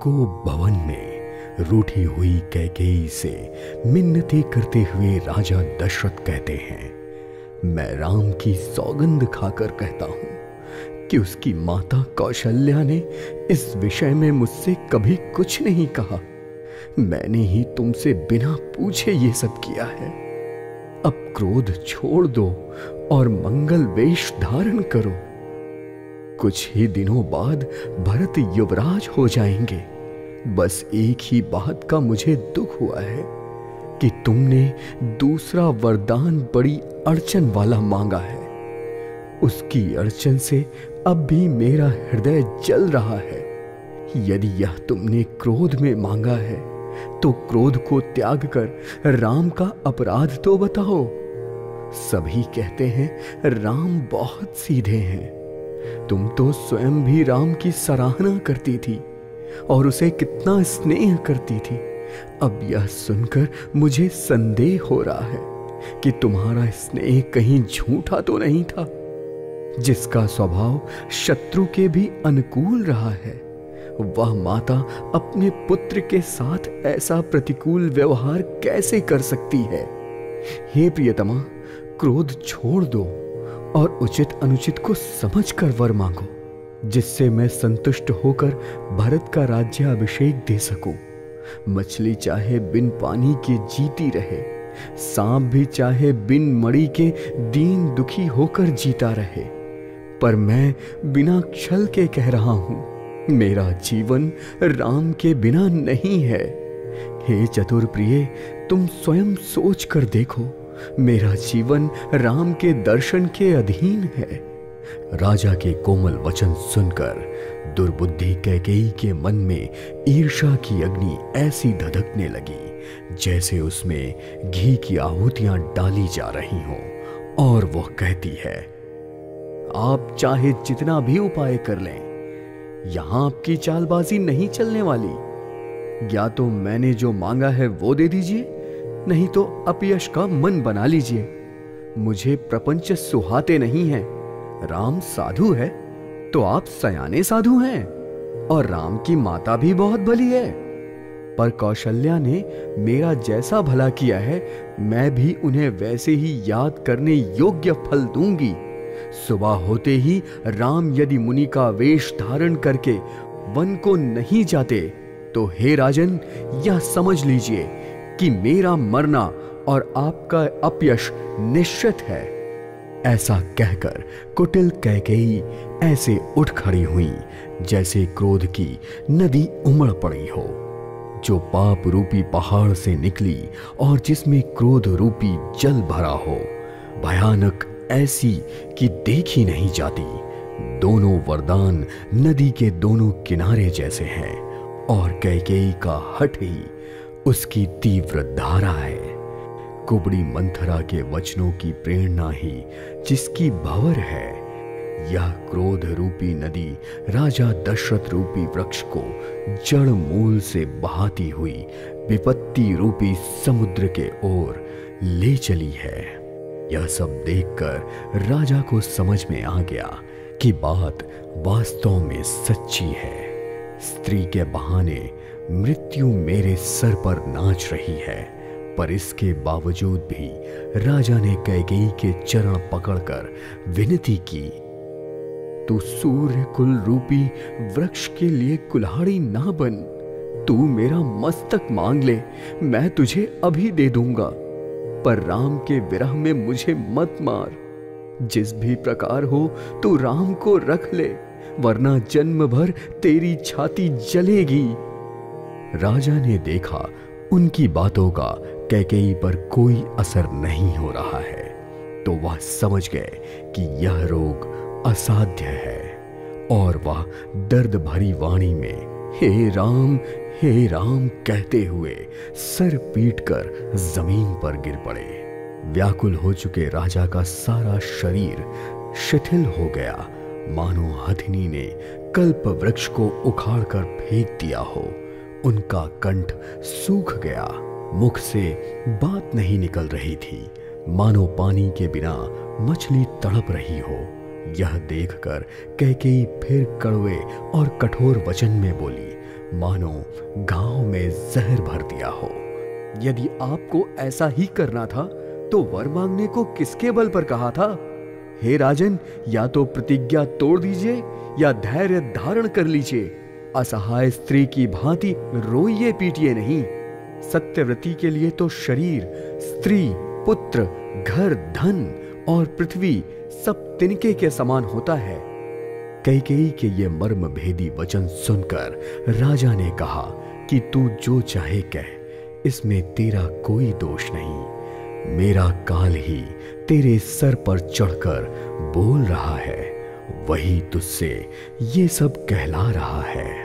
को भवन में रूठी हुई कैकेयी से मिन्नतें करते हुए राजा दशरथ कहते हैं, मैं राम की सौगंध खाकर कहता हूं कि उसकी माता कौशल्या ने इस विषय में मुझसे कभी कुछ नहीं कहा। मैंने ही तुमसे बिना पूछे ये सब किया है। अब क्रोध छोड़ दो और मंगल वेश धारण करो। कुछ ही दिनों बाद भरत युवराज हो जाएंगे। बस एक ही बात का मुझे दुख हुआ है कि तुमने दूसरा वरदान बड़ी अड़चन वाला मांगा है। उसकी अड़चन से अब भी मेरा हृदय जल रहा है। यदि यह तुमने क्रोध में मांगा है तो क्रोध को त्याग कर राम का अपराध तो बताओ। सभी कहते हैं राम बहुत सीधे हैं। तुम तो स्वयं भी राम की सराहना करती थी और उसे कितना स्नेह करती थी। अब यह सुनकर मुझे संदेह हो रहा है कि तुम्हारा स्नेह कहीं झूठा तो नहीं था। जिसका स्वभाव शत्रु के भी अनुकूल रहा है, वह माता अपने पुत्र के साथ ऐसा प्रतिकूल व्यवहार कैसे कर सकती है। हे प्रियतमा, क्रोध छोड़ दो और उचित अनुचित को समझकर वर मांगो, जिससे मैं संतुष्ट होकर भरत का राज्याभिषेक दे सकूं। मछली चाहे बिन पानी के जीती रहे, सांप भी चाहे बिन मणि के दीन दुखी होकर जीता रहे, पर मैं बिना छल के कह रहा हूं, मेरा जीवन राम के बिना नहीं है। हे चतुर प्रिय, तुम स्वयं सोच कर देखो, मेरा जीवन राम के दर्शन के अधीन है। राजा के कोमल वचन सुनकर दुर्बुद्धि कैकेयी के मन में ईर्ष्या की अग्नि ऐसी धधकने लगी जैसे उसमें घी की आहुतियां डाली जा रही हों। और वह कहती है, आप चाहे जितना भी उपाय कर लें, यहां आपकी चालबाजी नहीं चलने वाली। या तो मैंने जो मांगा है वो दे दीजिए, नहीं तो अपयश का मन बना लीजिए। मुझे प्रपंच सुहाते नहीं है। राम साधु है तो आप सयाने साधु हैं, और राम की माता भी बहुत भली है। पर कौशल्या ने मेरा जैसा भला किया है, मैं भी उन्हें वैसे ही याद करने योग्य फल दूंगी। सुबह होते ही राम यदि मुनि का वेश धारण करके वन को नहीं जाते तो हे राजन, यह समझ लीजिए कि मेरा मरना और आपका अपयश निश्चित है। ऐसा कहकर कुटिल कैकेयी ऐसे उठ खड़ी हुई जैसे क्रोध की नदी उमड़ पड़ी हो, जो पाप रूपी पहाड़ से निकली और जिसमें क्रोध रूपी जल भरा हो, भयानक ऐसी कि देखी नहीं जाती। दोनों वरदान नदी के दोनों किनारे जैसे हैं और कैकेयी का हठ ही उसकी तीव्र धारा है। कुबड़ी मंथरा के वचनों की प्रेरणा ही जिसकी भंवर है, यह क्रोध रूपी नदी राजा दशरथ रूपी वृक्ष को जड़ मूल से बहाती हुई विपत्ति रूपी समुद्र के ओर ले चली है। यह सब देखकर राजा को समझ में आ गया कि बात वास्तव में सच्ची है। स्त्री के बहाने मृत्यु मेरे सर पर नाच रही है, पर इसके बावजूद भी राजा ने कैकेयी के चरण पकड़कर विनती की, तू सूर्य कुल रूपी वृक्ष के लिए कुल्हाड़ी ना बन। तू मेरा मस्तक मांग ले, मैं तुझे अभी दे दूंगा, पर राम के विरह में मुझे मत मार। जिस भी प्रकार हो तू राम को रख ले, वरना जन्म भर तेरी छाती जलेगी। राजा ने देखा उनकी बातों का कैकेयी पर कोई असर नहीं हो रहा है, तो वह समझ गए कि यह रोग असाध्य है, और वह दर्द भरी वाणी में हे राम कहते हुए सर पीटकर जमीन पर गिर पड़े। व्याकुल हो चुके राजा का सारा शरीर शिथिल हो गया, मानो हथिनी ने कल्प वृक्ष को उखाड़कर फेंक दिया हो। उनका कंठ सूख गया, मुख से बात नहीं निकल रही थी, मानो पानी के बिना मछली तड़प रही हो। यह देखकर कैकेयी फिर कड़वे और कठोर वचन में बोली, मानो गांव में जहर भर दिया हो। यदि आपको ऐसा ही करना था तो वर मांगने को किसके बल पर कहा था? हे राजन, या तो प्रतिज्ञा तोड़ दीजिए या धैर्य धारण कर लीजिए। असहाय स्त्री की भांति रोइए पीटिए नहीं। सत्यव्रती के लिए तो शरीर, स्त्री, पुत्र, घर, धन और पृथ्वी सब तिनके के समान होता है। कैकेयी के ये मर्म भेदी वचन सुनकर राजा ने कहा कि तू जो चाहे कह, इसमें तेरा कोई दोष नहीं। मेरा काल ही तेरे सर पर चढ़कर बोल रहा है, वही तुझसे ये सब कहला रहा है।